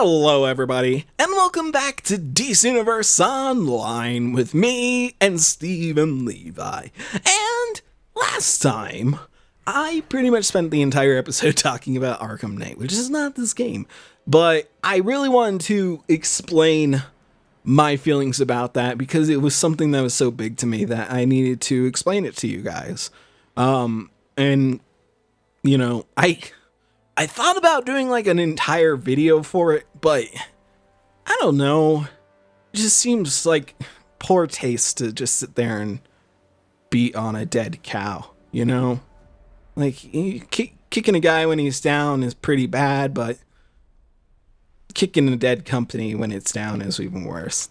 Hello everybody, and welcome back to DC Universe Online with me and Steve and Levi. And last time, I pretty much spent the entire episode talking about Arkham Knight, which is not this game. But I really wanted to explain my feelings about that because it was something that was so big to me that I needed to explain it to you guys. And, you know, I thought about doing like an entire video for it, but I don't know. It just seems like poor taste to just sit there and beat on a dead cow, you know? Like, kicking a guy when he's down is pretty bad, but kicking a dead company when it's down is even worse.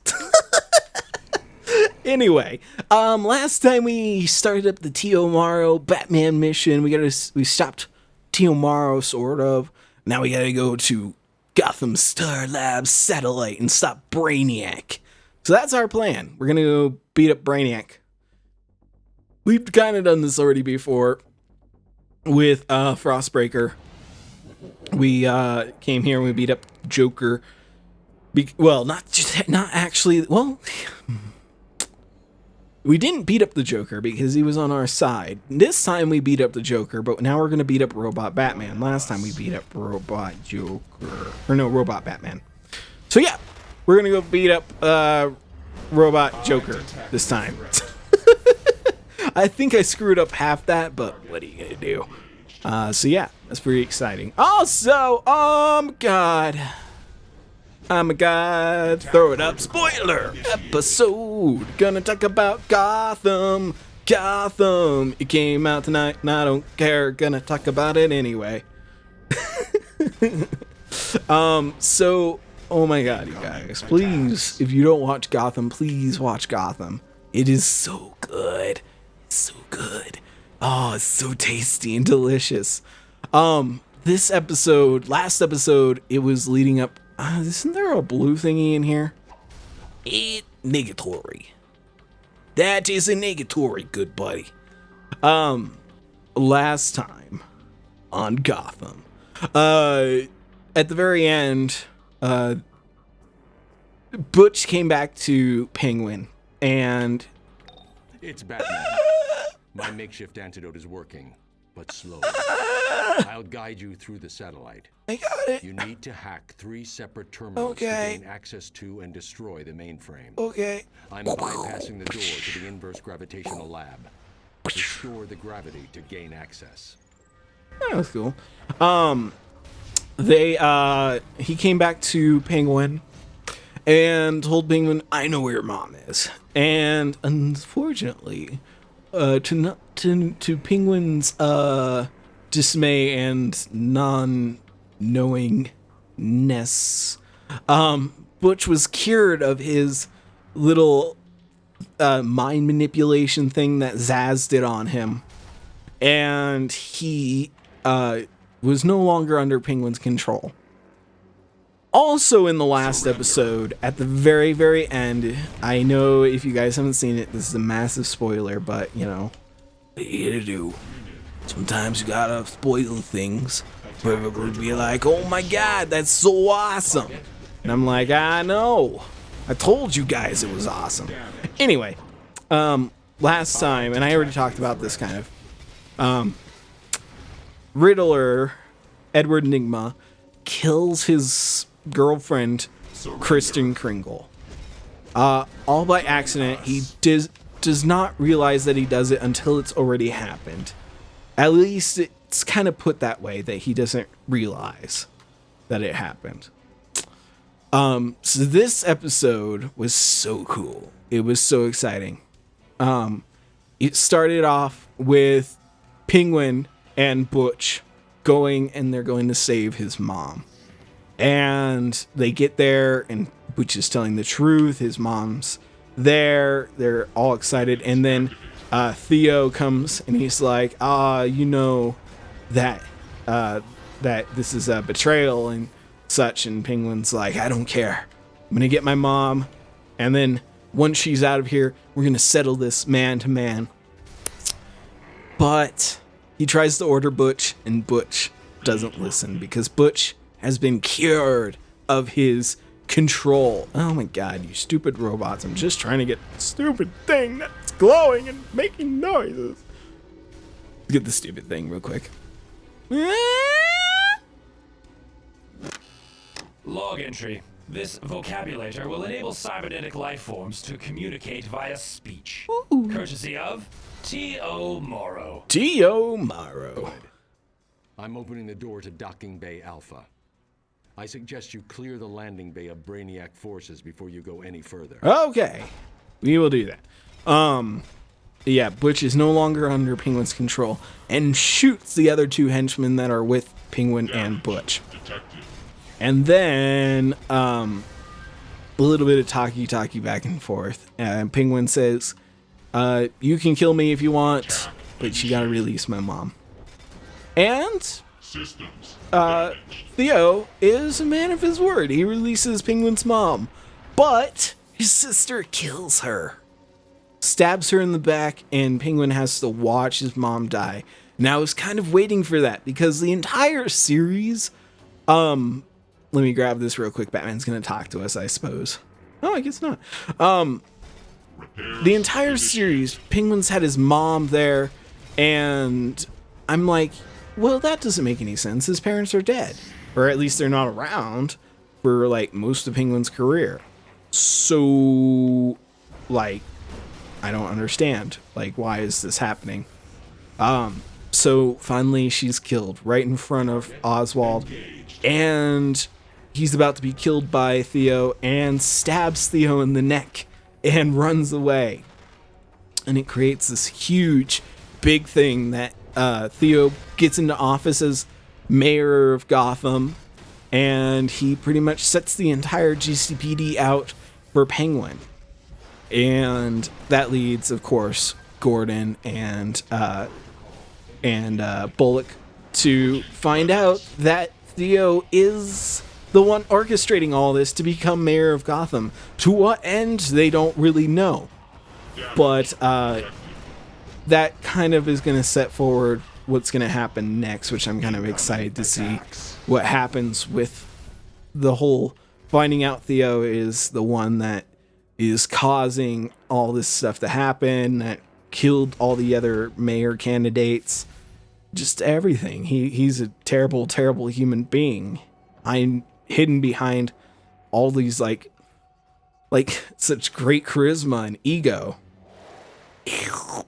Anyway, last time we started up the Tio Morrow Batman mission. We stopped Tio Morrow, sort of. Now we gotta go to Gotham Star Labs satellite and stop Brainiac. So that's our plan. We're gonna go beat up Brainiac. We've kind of done this already before with Frostbreaker. We came here and we beat up Joker. Not actually. Well, we didn't beat up the Joker because he was on our side. This time we beat up the Joker, but now we're going to beat up Robot Batman. Last time we beat up Robot Batman. So yeah, we're going to go beat up Robot Joker this time. I think I screwed up half that, but what are you going to do? So yeah, that's pretty exciting. Also, oh my god, throw it up, spoiler episode, gonna talk about Gotham, it came out tonight, and I don't care, gonna talk about it anyway. So, oh my god, you guys, please, if you don't watch Gotham, please watch Gotham. It is so good, oh, it's so tasty and delicious. Last episode, it was leading up. Isn't there a blue thingy in here? Negatory. That is a negatory, good buddy. Last time on Gotham, at the very end, Butch came back to Penguin, and it's Batman. My makeshift antidote is working, but slow. I'll guide you through the satellite. I got it. You need to hack 3 separate terminals to gain access to and destroy the mainframe. Okay. I'm bypassing the door to the inverse gravitational lab. Restore the gravity to gain access. That was cool. He came back to Penguin and told Penguin, I know where your mom is. And unfortunately, to Penguin's dismay and non-knowingness, Butch was cured of his little mind manipulation thing that Zaz did on him, and he was no longer under Penguin's control. Also in the last episode, at the very, very end, I know if you guys haven't seen it, this is a massive spoiler, but, you know, what are you gonna do? Sometimes you gotta spoil things. Probably be like, oh my god, that's so awesome. And I'm like, I know. I told you guys it was awesome. Anyway, last time, and I already talked about this kind of, Riddler, Edward Nigma, kills his girlfriend, Kristen Kringle. All by accident. He does not realize that he does it until it's already happened. At least it's kind of put that way, that he doesn't realize that it happened. So this episode was so cool. It was so exciting. It started off with Penguin and Butch going, and they're going to save his mom. And they get there, and Butch is telling the truth. His mom's there. They're all excited. And then Theo comes, and he's like, you know that this is a betrayal and such. And Penguin's like, I don't care. I'm going to get my mom. And then once she's out of here, we're going to settle this man to man. But he tries to order Butch, and Butch doesn't listen because Butch has been cured of his control. Oh my god, you stupid robots. I'm just trying to get the stupid thing that's glowing and making noises. Let's get the stupid thing real quick. Log entry. This vocabulator will enable cybernetic life forms to communicate via speech. Ooh. Courtesy of T.O. Morrow. T.O. Morrow. I'm opening the door to Docking Bay Alpha. I suggest you clear the landing bay of Brainiac forces before you go any further. Okay. We will do that. Yeah, Butch is no longer under Penguin's control and shoots the other two henchmen that are with Penguin and Butch. And then, a little bit of talkie back and forth. And Penguin says, you can kill me if you want, but you gotta release my mom. And Theo is a man of his word. He releases Penguin's mom, but his sister kills her. Stabs her in the back, and Penguin has to watch his mom die. Now I was kind of waiting for that because the entire series, let me grab this real quick. Batman's gonna talk to us, I suppose. No, I guess not. The entire series, Penguin's had his mom there, and I'm like, well, that doesn't make any sense. His parents are dead, or at least they're not around for like most of Penguin's career. So, like, I don't understand. Like, why is this happening? So finally she's killed right in front of Oswald, and he's about to be killed by Theo and stabs Theo in the neck and runs away. And it creates this huge, big thing that Theo gets into office as mayor of Gotham, and he pretty much sets the entire GCPD out for Penguin. And that leads, of course, Gordon and Bullock to find out that Theo is the one orchestrating all this to become mayor of Gotham. To what end, they don't really know. But that kind of is going to set forward what's going to happen next, which I'm kind of excited to see what happens with the whole finding out Theo is the one that is causing all this stuff to happen, that killed all the other mayor candidates, just everything. He's a terrible, terrible human being. I'm hidden behind all these like such great charisma and ego. Bye.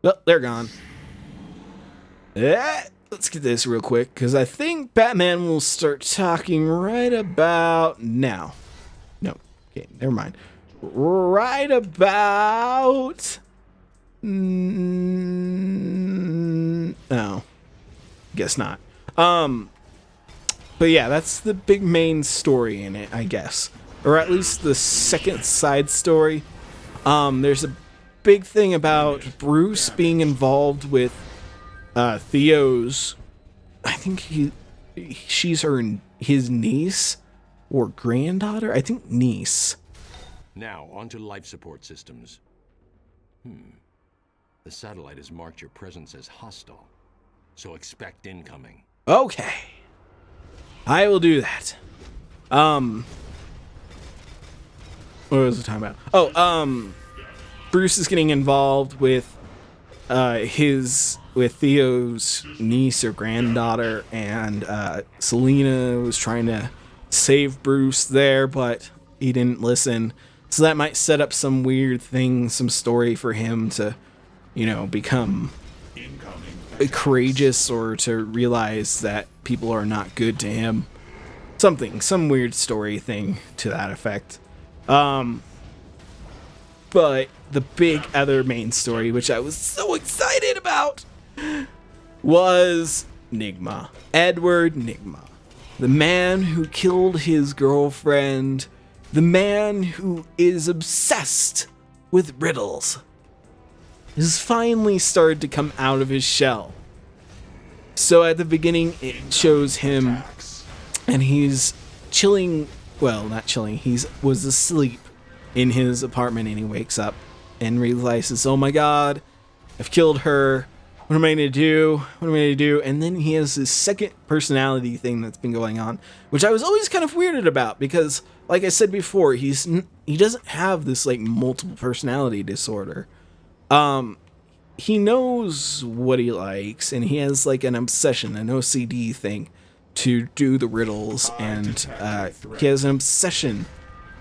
Well, they're gone. Let's get this real quick, because I think Batman will start talking right about now. No, okay, never mind. Right about... No, guess not. But yeah, that's the big main story in it, I guess. Or at least the second side story. There's a big thing about Bruce being involved with Theo's, I think she's his niece or granddaughter. I think niece. Now, onto life support systems. The satellite has marked your presence as hostile, so expect incoming. Okay. I will do that. What was the time about? Oh, Bruce is getting involved with Theo's niece or granddaughter, and Selena was trying to save Bruce there, but he didn't listen. So that might set up some weird thing, some story for him to, become courageous or to realize that people are not good to him. Some weird story thing to that effect. But the big other main story, which I was so excited about, was Nigma. Edward Nigma. The man who killed his girlfriend. The man who is obsessed with riddles. Has finally started to come out of his shell. So at the beginning, it shows him, and he's chilling. Well, not chilling. He was asleep in his apartment, and he wakes up and realizes, oh my god, I've killed her. What am I going to do? What am I going to do? And then he has this second personality thing that's been going on, which I was always kind of weirded about because, like I said before, he doesn't have this like multiple personality disorder. He knows what he likes, and he has like an obsession, an OCD thing to do the riddles, and he has an obsession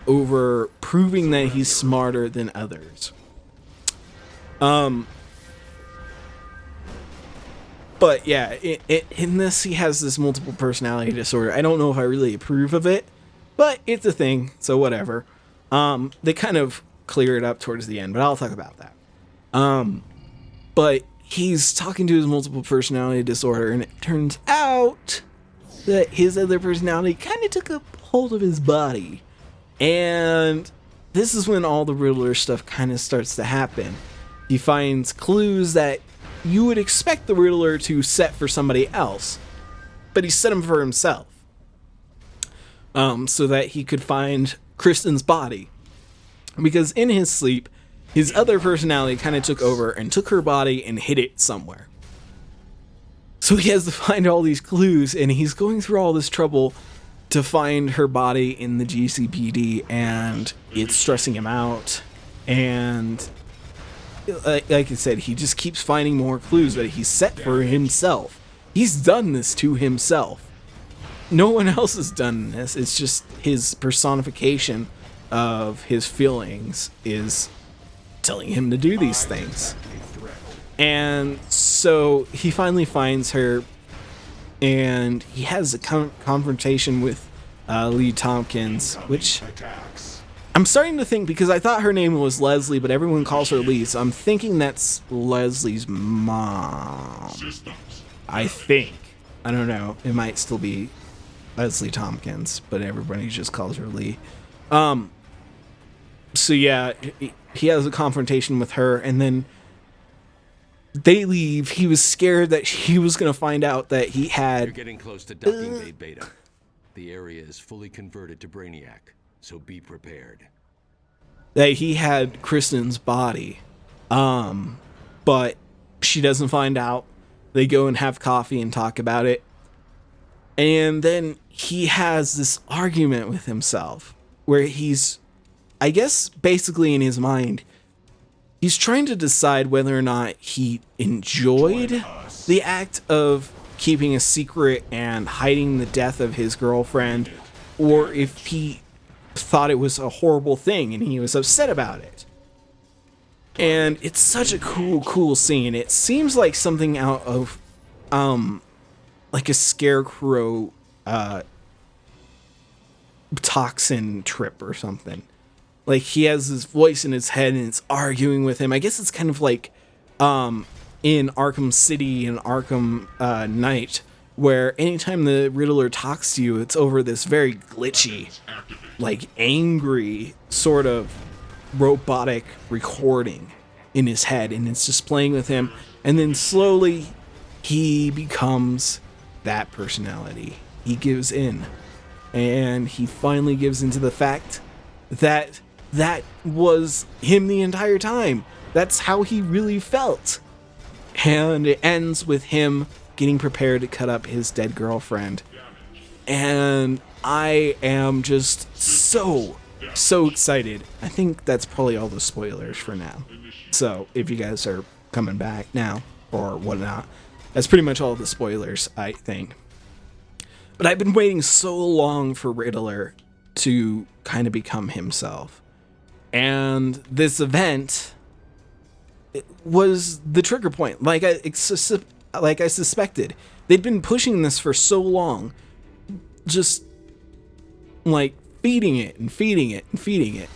over proving that he's smarter than others. But yeah, in this, he has this multiple personality disorder. I don't know if I really approve of it, but it's a thing, so whatever. They kind of clear it up towards the end, but I'll talk about that. But he's talking to his multiple personality disorder, and it turns out that his other personality kind of took a hold of his body. And this is when all the Riddler stuff kind of starts to happen. He finds clues that you would expect the Riddler to set for somebody else, but he set them for himself. So that he could find Kristen's body. Because in his sleep, his other personality kind of took over and took her body and hid it somewhere. So he has to find all these clues, and he's going through all this trouble to find her body in the GCPD, and it's stressing him out. And like I said, he just keeps finding more clues that he's set for himself. He's done this to himself. No one else has done this. It's just his personification of his feelings is telling him to do these things. And so he finally finds her, and he has a confrontation with Lee Tompkins, which I'm starting to think, because I thought her name was Leslie, but everyone calls her Lee, so I'm thinking that's Leslie's mom. I think. I don't know. It might still be Leslie Tompkins, but everybody just calls her Lee. So yeah, he has a confrontation with her, and then they leave. He was scared that he was going to find out that he had... You're getting close to Docking Bay Beta. The area is fully converted to Brainiac, so be prepared. That he had Kristen's body. But she doesn't find out. They go and have coffee and talk about it. And then he has this argument with himself where he's, I guess, basically in his mind, he's trying to decide whether or not he enjoyed the act of keeping a secret and hiding the death of his girlfriend, or if he thought it was a horrible thing and he was upset about it. And it's such a cool scene. It seems like something out of like a Scarecrow toxin trip or something. Like, he has this voice in his head and it's arguing with him. I guess it's kind of like in Arkham City and Arkham Knight, where anytime the Riddler talks to you, it's over this very glitchy, like angry sort of robotic recording in his head, and it's just playing with him. And then slowly he becomes that personality. He gives in, and he finally gives into the fact that that was him the entire time. That's how he really felt. And it ends with him getting prepared to cut up his dead girlfriend. And I am just so excited. I think that's probably all the spoilers for now. So if you guys are coming back now or whatnot, that's pretty much all the spoilers, I think. But I've been waiting so long for Riddler to kind of become himself. And this event was the trigger point. Like I suspected. They'd been pushing this for so long. Just like feeding it and feeding it and feeding it.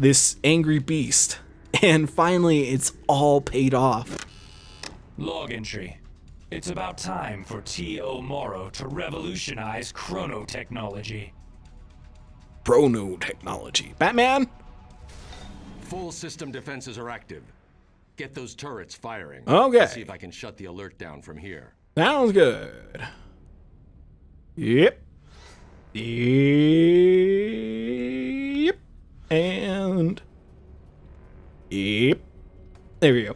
This angry beast. And finally it's all paid off. Log entry. It's about time for T.O. Morrow to revolutionize chronotechnology. Chronotechnology. Batman? Full system defenses are active. Get those turrets firing. Okay. Let's see if I can shut the alert down from here. Sounds good. Yep. Yep. And... Yep. There we go.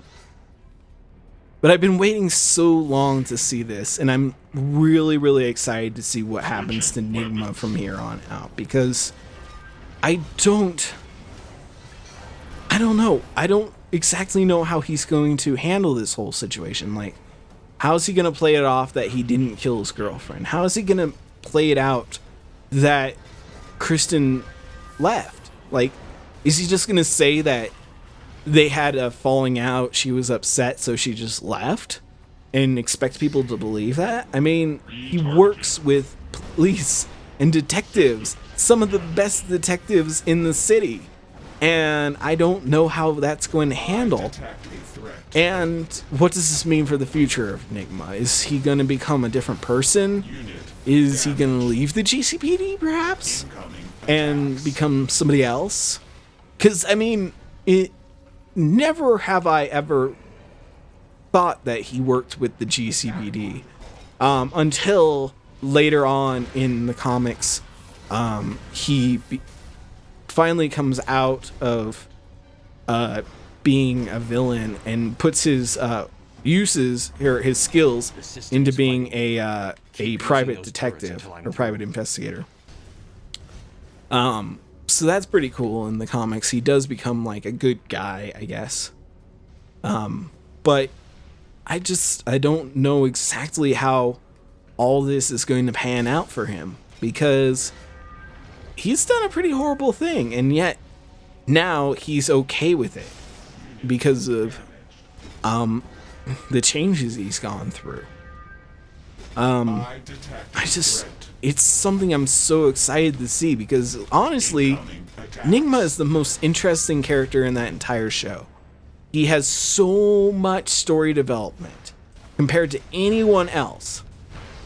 But I've been waiting so long to see this, and I'm really, really excited to see what happens to Nigma from here on out, because I don't know. I don't exactly know how he's going to handle this whole situation. Like, how is he going to play it off that he didn't kill his girlfriend? How is he going to play it out that Kristen left? Like, is he just going to say that they had a falling out, she was upset, so she just left, and expect people to believe that? I mean, he works with police and detectives, some of the best detectives in the city, and I don't know how that's going to handle. And what does this mean for the future of Nigma? Is he going to become a different person? Is he going to leave the GCPD, perhaps, and become somebody else? Because, I mean, never have I ever thought that he worked with the GCPD until later on in the comics. He finally comes out of being a villain and puts his uses or his skills into being a private detective or private investigator. So that's pretty cool in the comics. He does become like a good guy, I guess. But I don't know exactly how all this is going to pan out for him, because he's done a pretty horrible thing, and yet now he's okay with it because of the changes he's gone through. It's something I'm so excited to see, because honestly, Nigma is the most interesting character in that entire show. He has so much story development compared to anyone else.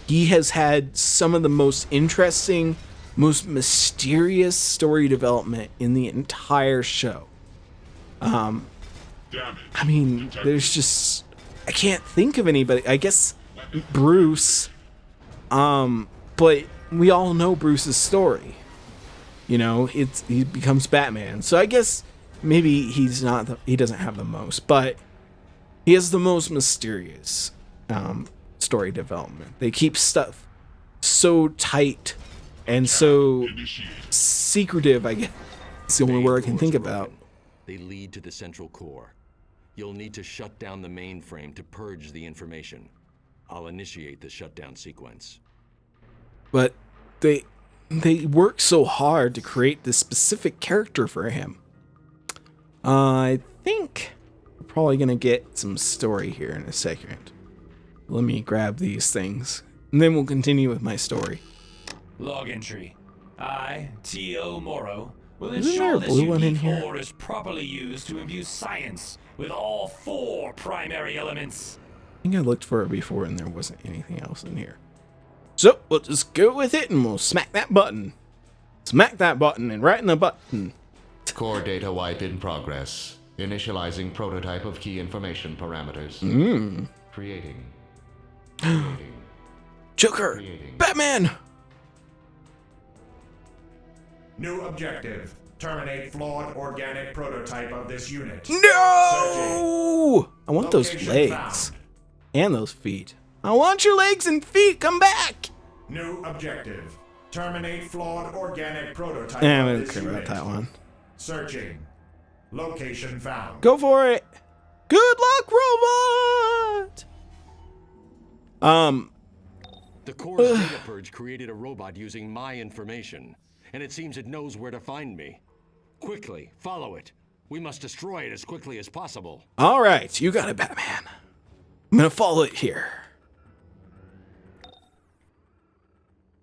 He has had some of the most interesting, most mysterious story development in the entire show. I mean, there's just, I can't think of anybody. I guess Bruce, but we all know Bruce's story. You know, he becomes Batman. So I guess maybe he doesn't have the most, but he has the most mysterious story development. They keep stuff so tight and so secretive, I guess. It's the only word I can think about. They lead to the central core. You'll need to shut down the mainframe to purge the information. I'll initiate the shutdown sequence. But they work so hard to create this specific character for him. I think we're probably going to get some story here in a second. Let me grab these things, and then we'll continue with my story. Log entry. I, T.O. Morrow, will Isn't there ensure a this blue one in unique here? ore is properly used to imbue science with all 4 primary elements. I think I looked for it before and there wasn't anything else in here. So we'll just go with it and we'll smack that button. Smack that button and right in the button. Core data wipe in progress. Initializing prototype of key information parameters. Creating. Joker! Batman! New objective. Terminate flawed organic prototype of this unit. No! I want those Location legs. found. And those feet. I want your legs and feet! Come back! New objective. Terminate flawed organic prototype I of don't this care unit. about that one. Searching. Location found. Go for it! Good luck, robot! The core's data purge created a robot using my information, and it seems it knows where to find me. Quickly, follow it. We must destroy it as quickly as possible. Alright, you got it, Batman. I'm gonna follow it here.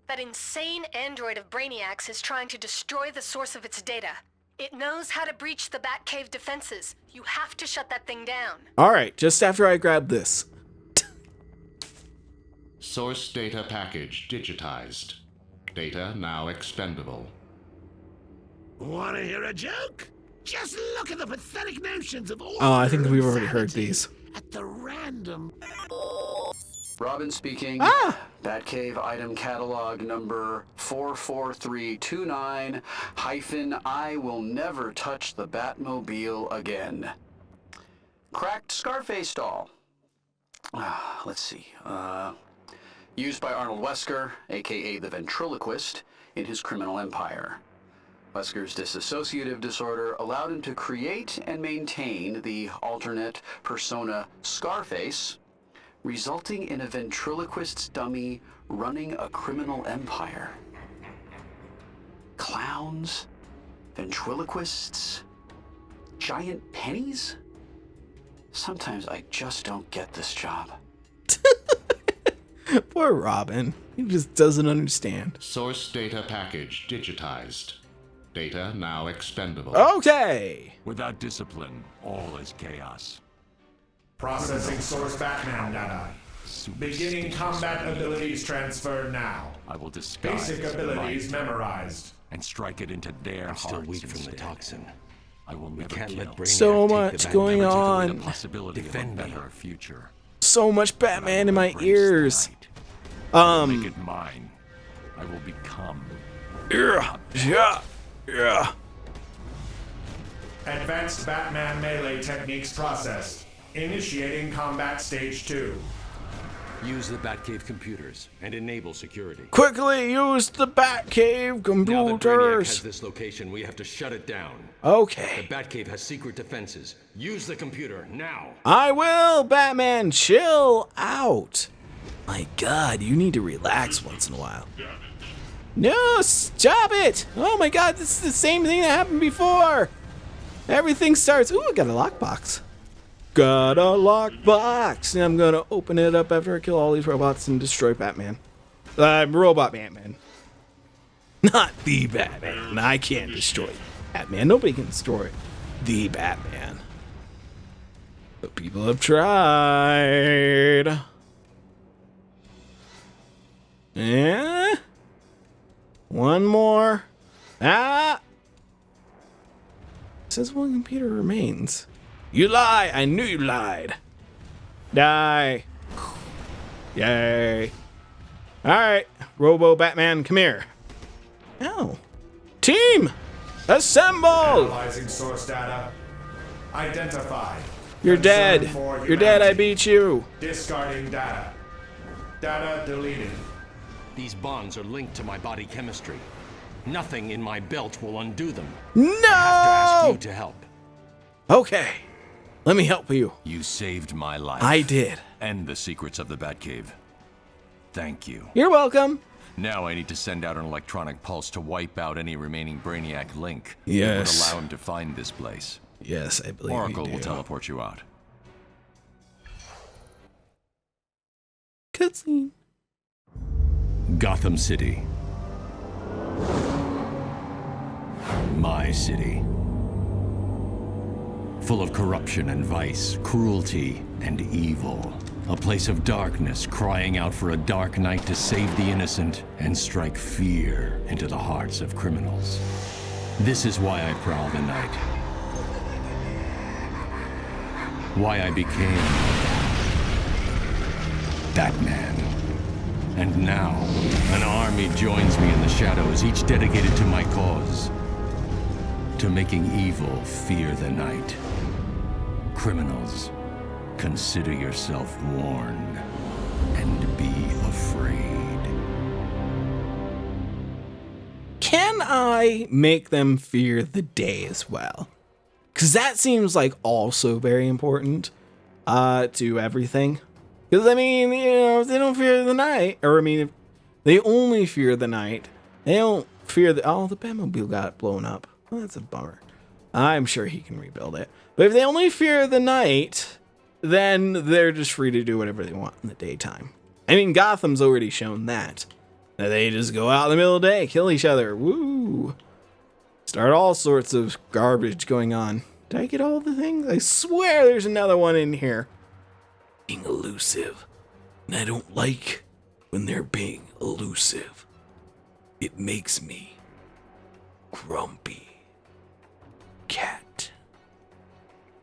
That insane android of Brainiac's is trying to destroy the source of its data. It knows how to breach the Batcave defenses. You have to shut that thing down. Alright, just after I grab this. Source data package digitized. Data now expendable. Want to hear a joke? Just look at the pathetic notions of order. Oh, I think we've and already heard sanity these. At the random. Robin speaking. Batcave item catalog number 44329-I will never touch the Batmobile again. Cracked Scarface doll. let's see. Used by Arnold Wesker, aka the ventriloquist, in his criminal empire. Wesker's dissociative disorder allowed him to create and maintain the alternate persona Scarface, resulting in a ventriloquist's dummy running a criminal empire. Clowns? Ventriloquists? Giant pennies? Sometimes I just don't get this job. Poor Robin. He just doesn't understand. Source data package digitized. Data now expendable. Okay. Without discipline, all is chaos. Processing source Batman data. Beginning combat abilities transfer now. I will disguise Basic abilities light memorized. and strike it into their I'm still hearts weak from the instead. toxin. I will We never can't kill. let Brainiac So take the much Batman. going Never take away on. the possibility Defend of a me. better future. So much Batman in my Embrace the ears. light. I will make Um. it mine. I will become. Yeah. Advanced Batman melee techniques processed. Initiating combat stage 2. Use the Batcave computers and enable security. Quickly use the Batcave Now that Brainiac has computers. this location, we have to shut it down. Okay. The Batcave has secret defenses. Use the computer now. I will, Batman. Chill out. My God, you need to relax once in a while. No, stop it. Oh my God, this is the same thing that happened before. Everything starts. Ooh, I got a lockbox. Got a lockbox. And I'm going to open it up after I kill all these robots and destroy Batman. Robot Batman. Not the Batman. I can't destroy Batman. Nobody can destroy the Batman. But people have tried. Yeah. One more. Ah. It says one computer remains. You lie. I knew you lied. Die. Yay. All right. Robo Batman, come here. Ow. Team, assemble. Analyzing source data. Identified. You're Concern dead. for You're dead. I humanity. beat you. Discarding data. Data deleted. These bonds are linked to my body chemistry. Nothing in my belt will undo them. No. I have to ask you to help. Okay. Let me help you. You saved my life. I did. And the secrets of the Batcave. Thank you. You're welcome. Now I need to send out an electronic pulse to wipe out any remaining Brainiac link. Yes. It would allow him to find this place. Yes, I believe Oracle you will do. teleport you out. Cutscene. Gotham City. My city. Full of corruption and vice, cruelty and evil. A place of darkness crying out for a dark night to save the innocent and strike fear into the hearts of criminals. This is why I prowl the night. Why I became Batman. And now, an army joins me in the shadows, each dedicated to my cause. To making evil fear the night. Criminals, consider yourself warned and be afraid. Can I make them fear the day as well? Because that seems like also very important to everything. Because, I mean, you know, if they don't fear the night, or I mean, if they only fear the night, they don't fear the... Oh, the Batmobile got blown up. Well, that's a bummer. I'm sure he can rebuild it. But if they only fear the night, then they're just free to do whatever they want in the daytime. I mean, Gotham's already shown that. That they just go out in the middle of the day, kill each other. Woo! Start all sorts of garbage going on. Did I get all the things? I swear there's another one in here. Being elusive. And I don't like when they're being elusive. It makes me grumpy. Cat.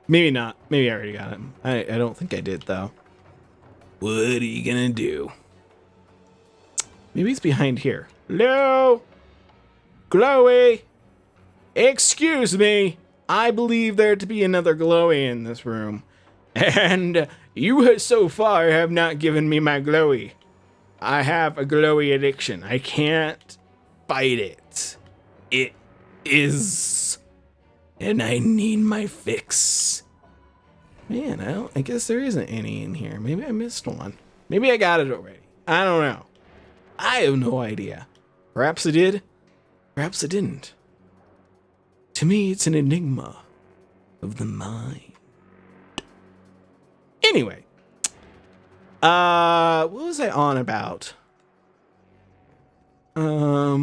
Maybe not. Maybe I already got him. I don't think I did, though. What are you gonna do? Maybe it's behind here. Hello? Chloe? Excuse me. I believe there to be another Chloe in this room. And You so far have not given me my glowy. I have a glowy addiction. I can't fight it. It is... And I need my fix. Man, I guess there isn't any in here. Maybe I missed one. Maybe I got it already. I don't know. I have no idea. Perhaps I did. Perhaps I didn't. To me, it's an enigma of the mind. Anyway. What was I on about? I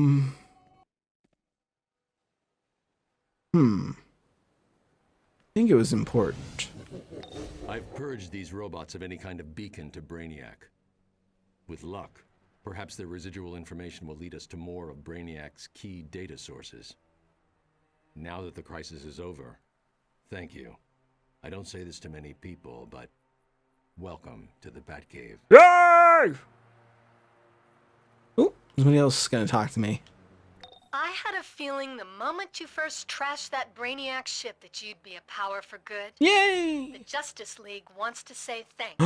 think it was important. I've purged these robots of any kind of beacon to Brainiac. With luck, perhaps their residual information will lead us to more of Brainiac's key data sources. Now that the crisis is over, thank you. I don't say this to many people, but welcome to the Batcave. Yay! Oh, somebody else is gonna talk to me. I had a feeling the moment you first trashed that Brainiac ship that you'd be a power for good. Yay! The Justice League wants to say thanks.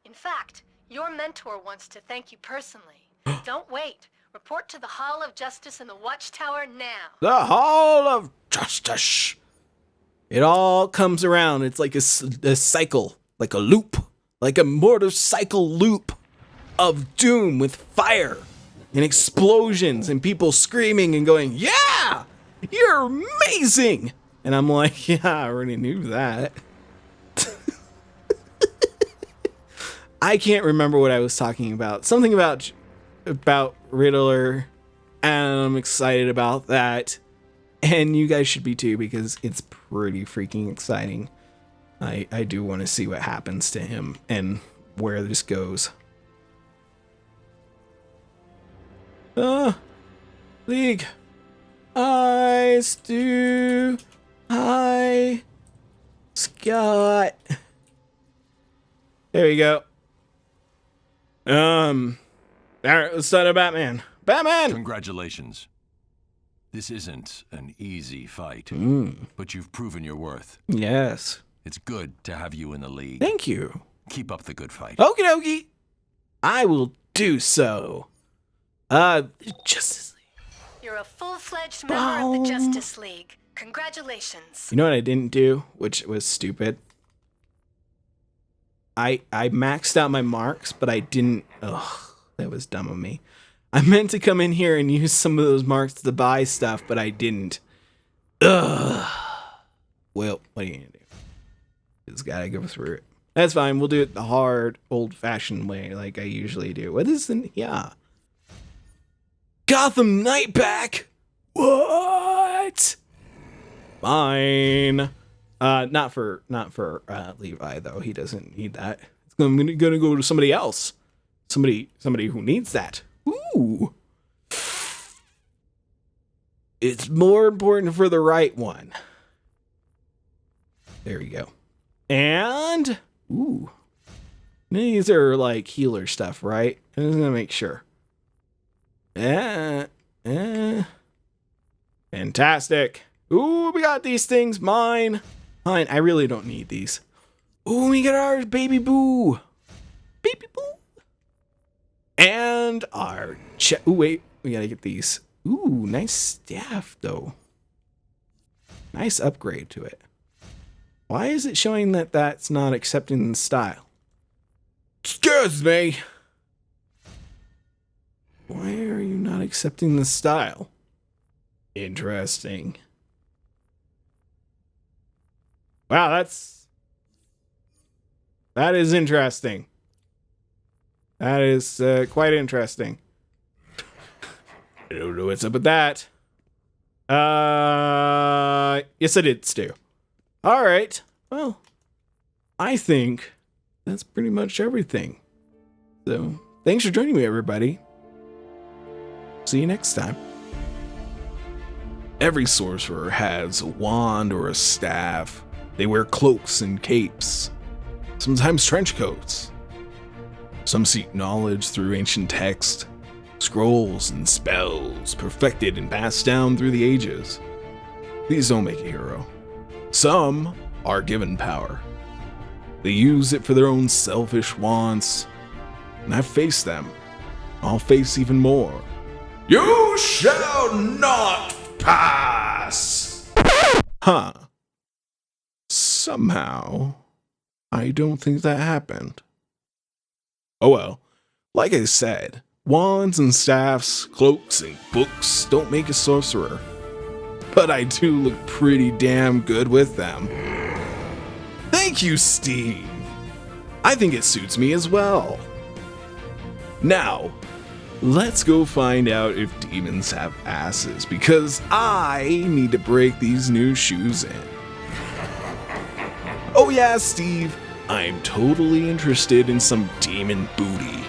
In fact, your mentor wants to thank you personally. Don't wait. Report to the Hall of Justice in the Watchtower now. The Hall of Justice. It all comes around. It's like a cycle, like a loop, like a motorcycle loop of doom with fire and explosions and people screaming and going, yeah, you're amazing. And I'm like, yeah, I already knew that. I can't remember what I was talking about. Something about Riddler, and I'm excited about that. And you guys should be too, because it's pretty freaking exciting. I do want to see what happens to him and where this goes. League. Hi, Stu. Hi, Scott. There we go. All right, let's start a Batman. Batman! Congratulations. This isn't an easy fight, but you've proven your worth. Yes. It's good to have you in the league. Thank you. Keep up the good fight. Okie dokie. I will do so. Justice League. You're a full-fledged member of the Justice League. Congratulations. You know what I didn't do, which was stupid? I maxed out my marks, but I didn't. Ugh, that was dumb of me. I meant to come in here and use some of those marks to buy stuff, but I didn't. Ugh. Well, what are you gonna do? Just gotta go through it. That's fine. We'll do it the hard, old-fashioned way, like I usually do. What is the... Yeah. Gotham Night Pack? What? Fine. Not for Levi, though. He doesn't need that. I'm gonna go to somebody else. Somebody who needs that. Ooh. It's more important for the right one. There we go. And ooh. These are like healer stuff, right? I'm just gonna make sure. Fantastic. Ooh, we got these things. Mine. I really don't need these. Ooh, we got our baby boo. Baby boo. And our ooh, wait. We gotta get these. Ooh, nice staff, though. Nice upgrade to it. Why is it showing that that's not accepting the style? Excuse me. Why are you not accepting the style? Interesting. Wow, that is interesting. That is quite interesting. I don't know what's up with that. Yes, I did, Stu. All right. Well, I think that's pretty much everything. So, thanks for joining me, everybody. See you next time. Every sorcerer has a wand or a staff. They wear cloaks and capes, sometimes trench coats. Some seek knowledge through ancient text, scrolls and spells perfected and passed down through the ages. These don't make a hero. Some are given power. They use it for their own selfish wants. And I've faced them. I'll face even more. You shall not pass! Huh. Somehow, I don't think that happened. Oh well, like I said, wands and staffs, cloaks and books don't make a sorcerer. But I do look pretty damn good with them. Thank you, Steve. I think it suits me as well. Now, let's go find out if demons have asses, because I need to break these new shoes in. Oh yeah, Steve, I'm totally interested in some demon booty.